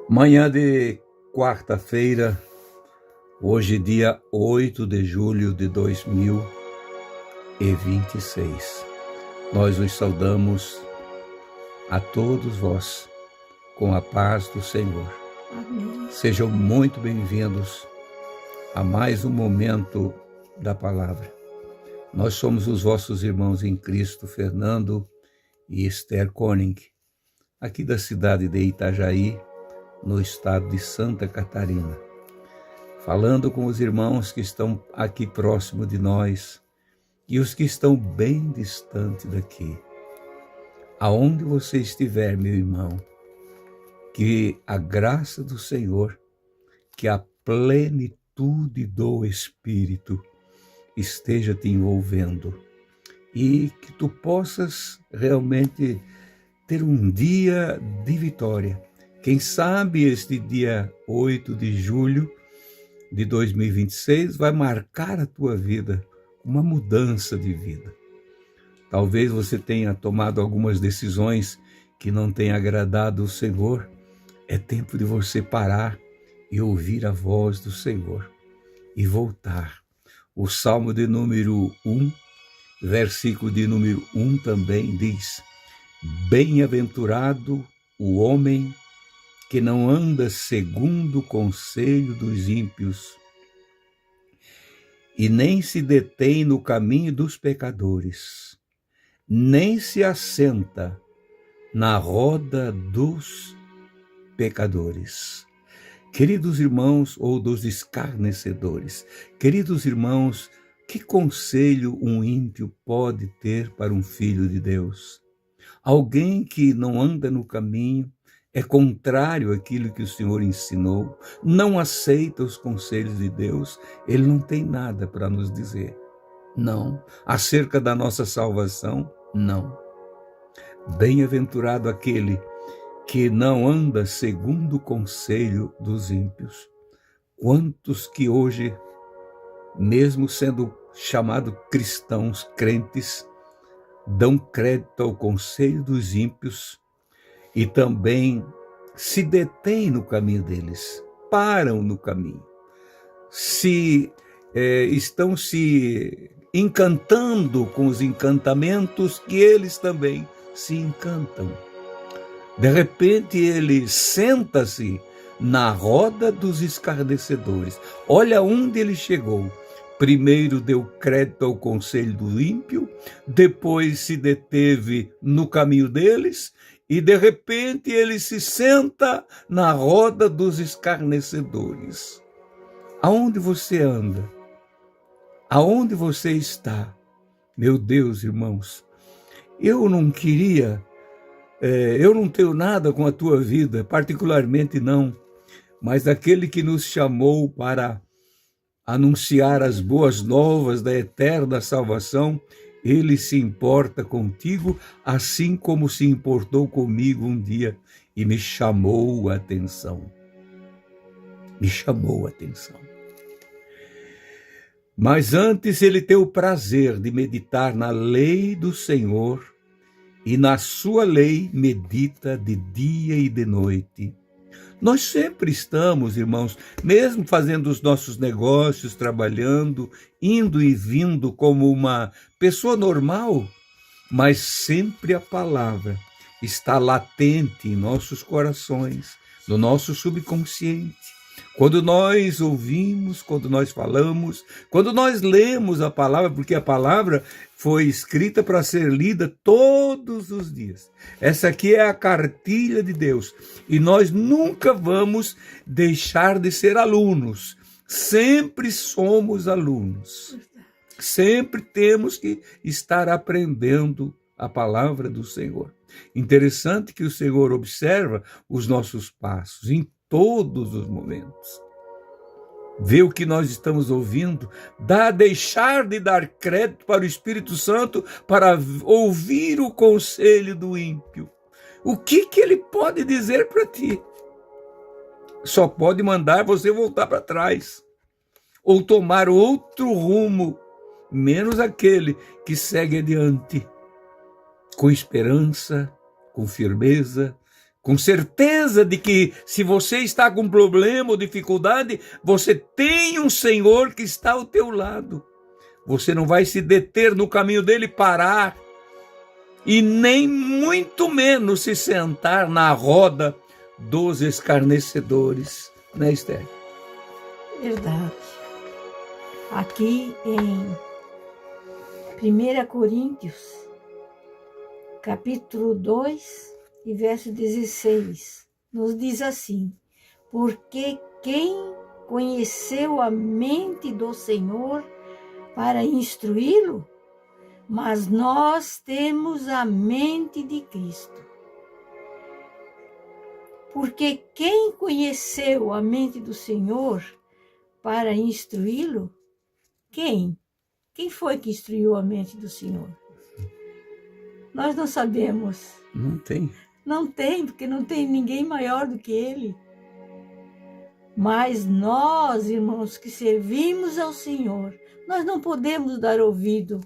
Manhã de quarta-feira, hoje dia 8 de julho de 2026. Nós os saudamos a todos vós com a paz do Senhor. Amém. Sejam muito bem-vindos a mais um momento da palavra. Nós somos os vossos irmãos em Cristo, Fernando e Esther Koenig, aqui da cidade de Itajaí, no estado de Santa Catarina, falando com os irmãos que estão aqui próximo de nós e os que estão bem distante daqui. Aonde você estiver, meu irmão, que a graça do Senhor, que a plenitude do Espírito esteja te envolvendo e que tu possas realmente ter um dia de vitória. Quem sabe este dia 8 de julho de 2026 vai marcar a tua vida, uma mudança de vida. Talvez você tenha tomado algumas decisões que não tenham agradado o Senhor. É tempo de você parar e ouvir a voz do Senhor e voltar. O Salmo de número 1, versículo de número 1 também diz: Bem-aventurado o homem que não anda segundo o conselho dos ímpios, e nem se detém no caminho dos pecadores, nem se assenta na roda dos pecadores. Queridos irmãos, ou dos escarnecedores, queridos irmãos, que conselho um ímpio pode ter para um filho de Deus? Alguém que não anda no caminho, é contrário àquilo que o Senhor ensinou, não aceita os conselhos de Deus, ele não tem nada para nos dizer. Não. Acerca da nossa salvação, não. Bem-aventurado aquele que não anda segundo o conselho dos ímpios. Quantos que hoje, mesmo sendo chamados cristãos, crentes, dão crédito ao conselho dos ímpios e também se detêm no caminho deles, param no caminho, estão se encantando com os encantamentos que eles também se encantam. De repente ele senta-se na roda dos escarnecedores. Olha onde ele chegou. Primeiro deu crédito ao conselho do ímpio, depois se deteve no caminho deles, e de repente ele se senta na roda dos escarnecedores. Aonde você anda? Aonde você está? Meu Deus, irmãos, eu não tenho nada com a tua vida, particularmente não, mas aquele que nos chamou para anunciar as boas novas da eterna salvação, ele se importa contigo, assim como se importou comigo um dia e me chamou a atenção. Me chamou a atenção. Mas antes ele tem o prazer de meditar na lei do Senhor, e na sua lei medita de dia e de noite. Nós sempre estamos, irmãos, mesmo fazendo os nossos negócios, trabalhando, indo e vindo como uma pessoa normal, mas sempre a palavra está latente em nossos corações, no nosso subconsciente. Quando nós ouvimos, quando nós falamos, quando nós lemos a palavra, porque a palavra foi escrita para ser lida todos os dias. Essa aqui é a cartilha de Deus. E nós nunca vamos deixar de ser alunos. Sempre somos alunos. Sempre temos que estar aprendendo a palavra do Senhor. Interessante que o Senhor observa os nossos passos em todos os momentos. Vê o que nós estamos ouvindo, deixar de dar crédito para o Espírito Santo para ouvir o conselho do ímpio. O que ele pode dizer para ti? Só pode mandar você voltar para trás ou tomar outro rumo, menos aquele que segue adiante, com esperança, com firmeza, com certeza de que se você está com problema ou dificuldade, você tem um Senhor que está ao teu lado. Você não vai se deter no caminho dele, parar, e nem muito menos se sentar na roda dos escarnecedores, né, Esther? Verdade. Aqui em 1 Coríntios, capítulo 2 e verso 16, nos diz assim: porque quem conheceu a mente do Senhor para instruí-lo? Mas nós temos a mente de Cristo. Porque quem conheceu a mente do Senhor para instruí-lo? Quem? Quem foi que instruiu a mente do Senhor? Nós não sabemos. Não tem. Não tem, porque não tem ninguém maior do que Ele. Mas nós, irmãos, que servimos ao Senhor, nós não podemos dar ouvido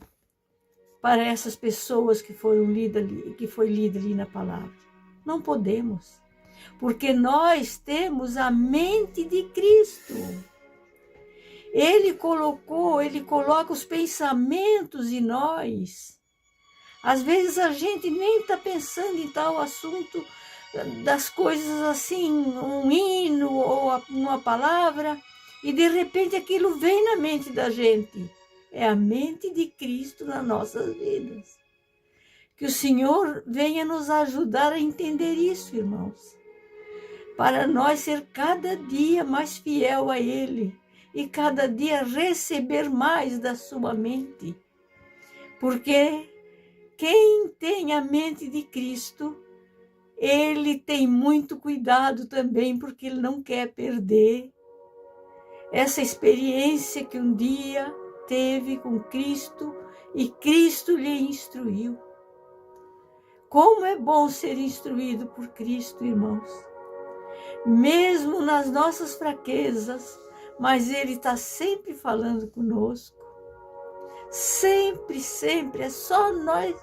para essas pessoas que foram lidas ali, que foi lida ali na palavra. Não podemos, porque nós temos a mente de Cristo. Ele coloca os pensamentos em nós. Às vezes a gente nem está pensando em tal assunto, das coisas assim, um hino ou uma palavra, e de repente aquilo vem na mente da gente. É a mente de Cristo nas nossas vidas. Que o Senhor venha nos ajudar a entender isso, irmãos. Para nós ser cada dia mais fiel a Ele e cada dia receber mais da sua mente. Porque quem tem a mente de Cristo, ele tem muito cuidado também, porque ele não quer perder essa experiência que um dia teve com Cristo e Cristo lhe instruiu. Como é bom ser instruído por Cristo, irmãos. Mesmo nas nossas fraquezas, mas Ele está sempre falando conosco. Sempre, sempre. É só nós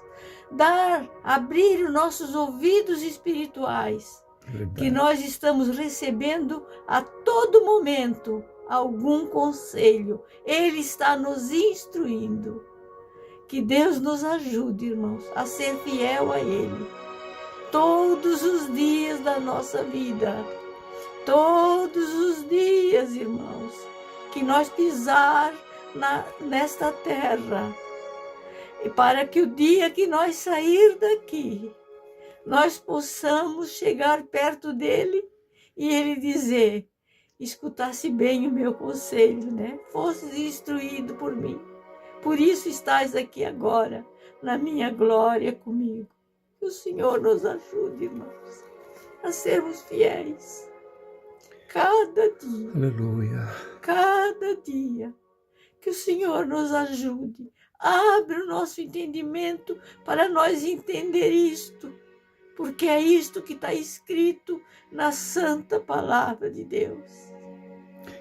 abrir os nossos ouvidos espirituais. Verdade. Que nós estamos recebendo a todo momento algum conselho. Ele está nos instruindo. Que Deus nos ajude, irmãos, a ser fiel a Ele. Todos os dias da nossa vida. Todos os dias, irmãos, que nós pisar nesta terra. E para que o dia que nós sair daqui, nós possamos chegar perto dele e ele dizer: escutasse bem o meu conselho, né? Fosses instruído por mim. Por isso estás aqui agora, na minha glória comigo. Que o Senhor nos ajude, irmãos, a sermos fiéis. Cada dia. Aleluia. Cada dia. Que o Senhor nos ajude. Abre o nosso entendimento para nós entender isto. Porque é isto que está escrito na santa palavra de Deus.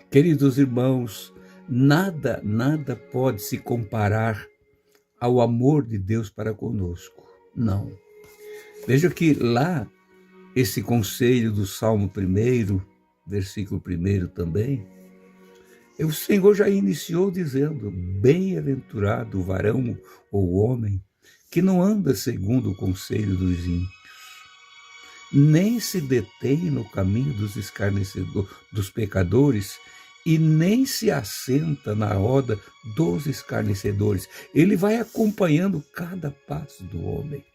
Queridos irmãos, nada pode se comparar ao amor de Deus para conosco. Não. Veja que lá, esse conselho do Salmo 1, versículo 1 também, o Senhor já iniciou dizendo: bem-aventurado o varão ou o homem que não anda segundo o conselho dos ímpios, nem se detém no caminho dos escarnecedores, dos pecadores, e nem se assenta na roda dos escarnecedores. Ele vai acompanhando cada passo do homem.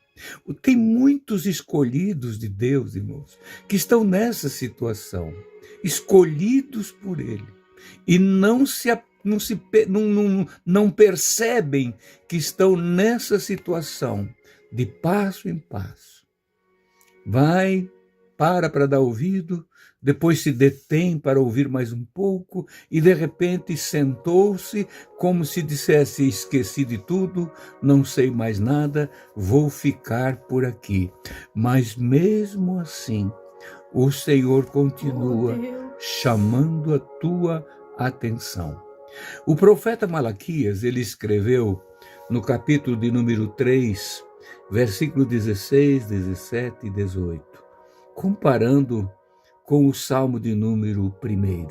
Tem muitos escolhidos de Deus, irmãos, que estão nessa situação, escolhidos por Ele, e não percebem que estão nessa situação de passo em passo. Para dar ouvido, depois se detém para ouvir mais um pouco e de repente sentou-se como se dissesse: esqueci de tudo, não sei mais nada, vou ficar por aqui. Mas mesmo assim, o Senhor continua chamando a tua atenção. O profeta Malaquias, ele escreveu no capítulo de número 3, versículo 16, 17 e 18. comparando com o Salmo de número 1.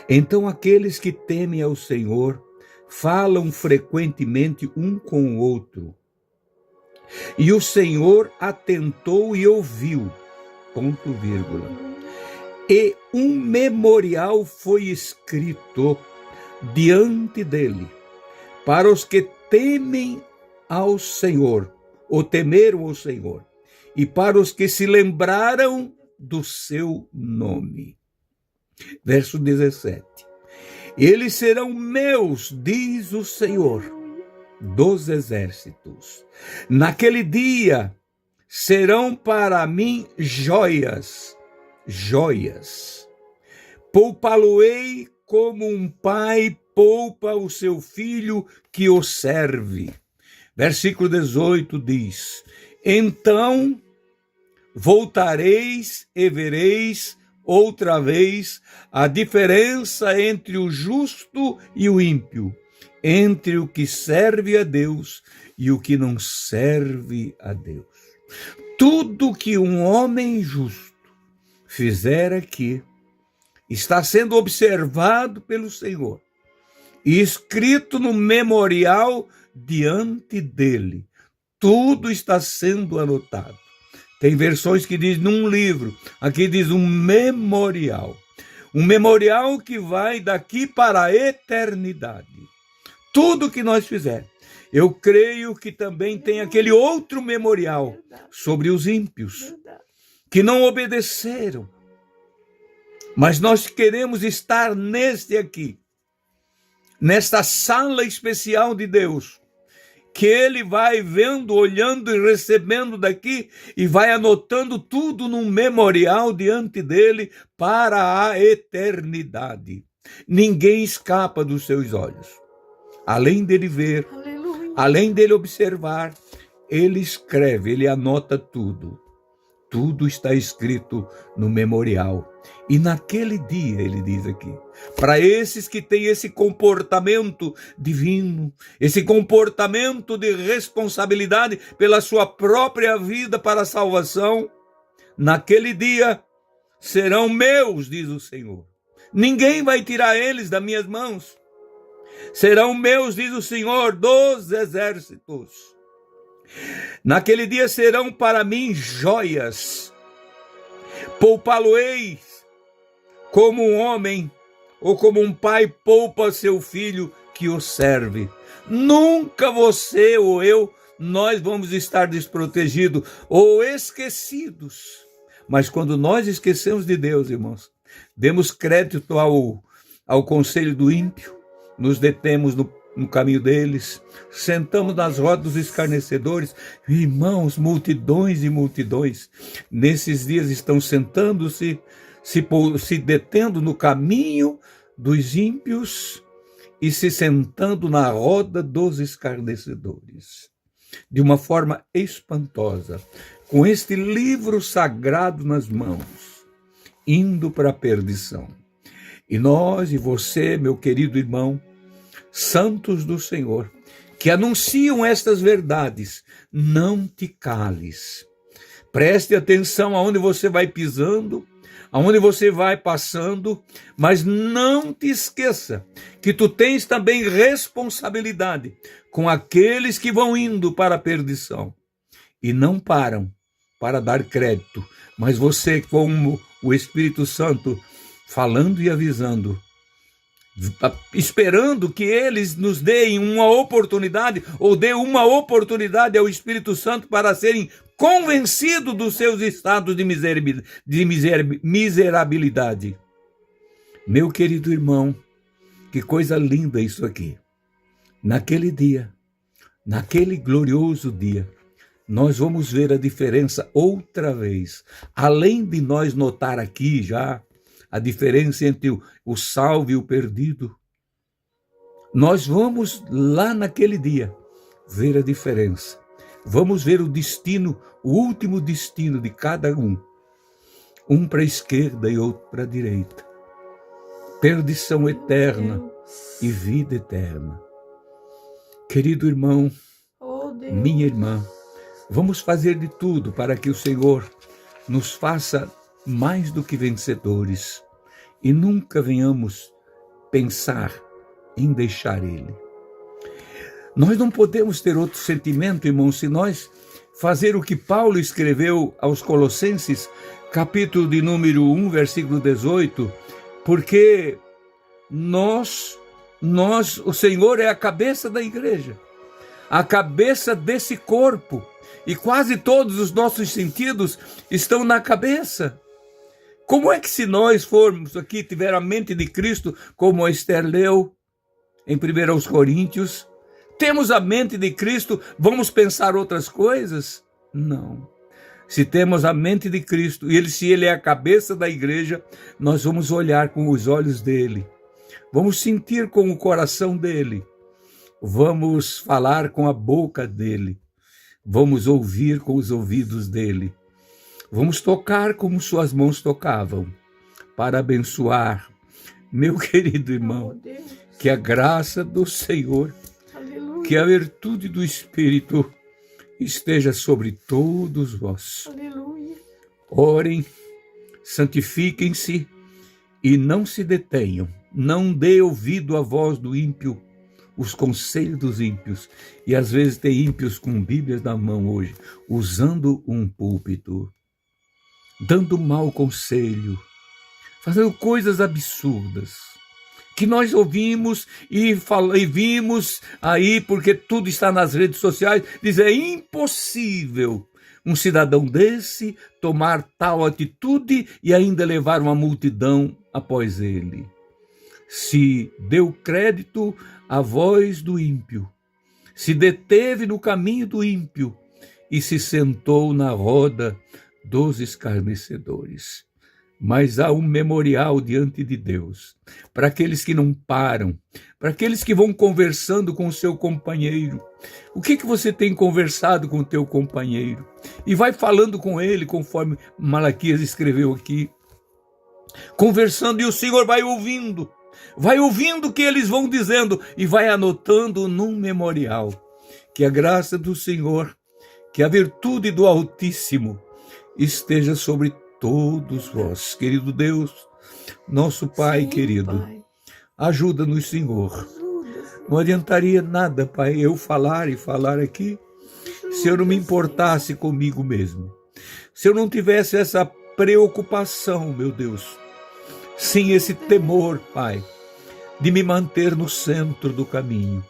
Então aqueles que temem ao Senhor falam frequentemente um com o outro. E o Senhor atentou e ouviu, ponto, vírgula. E um memorial foi escrito diante dele, para os que temem ao Senhor, ou temeram ao Senhor, e para os que se lembraram do seu nome. Verso 17. Eles serão meus, diz o Senhor dos exércitos. Naquele dia serão para mim joias, joias. Poupá-lo-ei como um pai poupa o seu filho que o serve. Versículo 18 diz: então voltareis e vereis outra vez a diferença entre o justo e o ímpio, entre o que serve a Deus e o que não serve a Deus. Tudo que um homem justo fizer aqui está sendo observado pelo Senhor e escrito no memorial diante dele. Tudo está sendo anotado. Tem versões que diz num livro, aqui diz um memorial. Um memorial que vai daqui para a eternidade. Tudo que nós fizermos. Eu creio que também tem aquele outro memorial sobre os ímpios, que não obedeceram. Mas nós queremos estar neste aqui, nesta sala especial de Deus, que ele vai vendo, olhando e recebendo daqui e vai anotando tudo num memorial diante dele para a eternidade. Ninguém escapa dos seus olhos. Além dele ver, aleluia, além dele observar, ele escreve, ele anota tudo. Tudo está escrito no memorial. E naquele dia, ele diz aqui, para esses que têm esse comportamento divino, esse comportamento de responsabilidade pela sua própria vida para a salvação, naquele dia serão meus, diz o Senhor. Ninguém vai tirar eles das minhas mãos. Serão meus, diz o Senhor dos exércitos. Naquele dia serão para mim joias. Poupá-lo-eis como um homem ou como um pai poupa seu filho que o serve. Nunca você ou eu, nós vamos estar desprotegidos ou esquecidos. Mas quando nós esquecemos de Deus, irmãos, demos crédito ao conselho do ímpio, nos detemos no caminho deles, sentamos nas rodas dos escarnecedores. Irmãos, multidões e multidões nesses dias estão sentando-se, se detendo no caminho dos ímpios e se sentando na roda dos escarnecedores, de uma forma espantosa, com este livro sagrado nas mãos, indo para a perdição. E nós e você, meu querido irmão, santos do Senhor, que anunciam estas verdades, não te cales. Preste atenção aonde você vai pisando, aonde você vai passando, mas não te esqueça que tu tens também responsabilidade com aqueles que vão indo para a perdição e não param para dar crédito, mas você, como o Espírito Santo, falando e avisando, esperando que eles nos deem uma oportunidade, ou dê uma oportunidade ao Espírito Santo para serem convencidos dos seus estados de miserabilidade. Meu querido irmão, que coisa linda isso aqui. Naquele dia, naquele glorioso dia, nós vamos ver a diferença outra vez. Além de nós notar aqui já a diferença entre o salvo e o perdido, nós vamos lá naquele dia ver a diferença. Vamos ver o destino, o último destino de cada um para a esquerda e outro para a direita. Perdição eterna e vida eterna. Querido irmão, minha irmã, vamos fazer de tudo para que o Senhor nos faça mais do que vencedores e nunca venhamos pensar em deixar Ele. Nós não podemos ter outro sentimento, irmãos, se nós fazer o que Paulo escreveu aos Colossenses, capítulo de número 1, versículo 18, porque o Senhor é a cabeça da igreja, a cabeça desse corpo, e quase todos os nossos sentidos estão na cabeça. Como é que se nós formos aqui, tiver a mente de Cristo, como a Esther leu em 1 Coríntios, temos a mente de Cristo, vamos pensar outras coisas? Não. Se temos a mente de Cristo, e se Ele é a cabeça da igreja, nós vamos olhar com os olhos dele, vamos sentir com o coração dele, vamos falar com a boca dele, vamos ouvir com os ouvidos dele, vamos tocar como suas mãos tocavam, para abençoar. Meu querido irmão, que a graça do Senhor, que a virtude do Espírito esteja sobre todos vós. Aleluia. Orem, santifiquem-se e não se detenham. Não dê ouvido à voz do ímpio, os conselhos dos ímpios. E às vezes tem ímpios com Bíblias na mão hoje, usando um púlpito, dando mau conselho, fazendo coisas absurdas, que nós ouvimos e vimos aí, porque tudo está nas redes sociais, diz: é impossível um cidadão desse tomar tal atitude e ainda levar uma multidão após ele. Se deu crédito à voz do ímpio, se deteve no caminho do ímpio e se sentou na roda dos escarnecedores. Mas há um memorial diante de Deus, para aqueles que não param, para aqueles que vão conversando com o seu companheiro. O que você tem conversado com o teu companheiro? E vai falando com ele, conforme Malaquias escreveu aqui. Conversando, e o Senhor vai ouvindo o que eles vão dizendo e vai anotando num memorial. Que a graça do Senhor, que a virtude do Altíssimo esteja sobre todos vós. Querido Deus, nosso Pai. Sim, querido, Pai, ajuda-nos, Senhor. Não adiantaria nada, Pai, eu falar aqui, se eu não me importasse comigo mesmo, se eu não tivesse essa preocupação, meu Deus, sim, esse temor, Pai, de me manter no centro do caminho.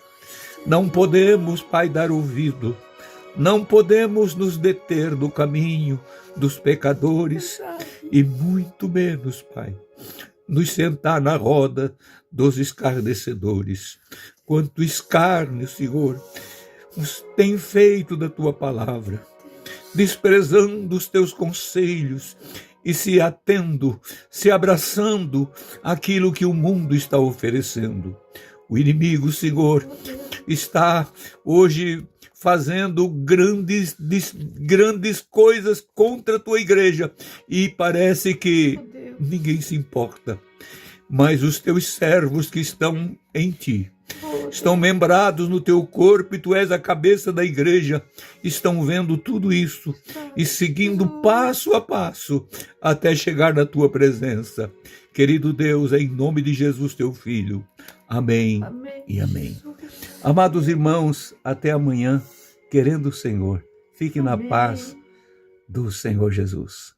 Não podemos, Pai, dar ouvido, não podemos nos deter no caminho dos pecadores e muito menos, Pai, nos sentar na roda dos escarnecedores. Quanto escárnio, Senhor, nos tem feito da Tua palavra, desprezando os Teus conselhos e se atendo, se abraçando aquilo que o mundo está oferecendo. O inimigo, Senhor, está hoje fazendo grandes coisas contra a tua igreja e parece que ninguém se importa. Mas os teus servos que estão em ti, estão membrados no teu corpo e tu és a cabeça da igreja, estão vendo tudo isso e seguindo passo a passo até chegar na tua presença. Querido Deus, em nome de Jesus, teu Filho. Amém, amém e amém. Amados irmãos, até amanhã, querendo o Senhor. Fique na paz do Senhor Jesus.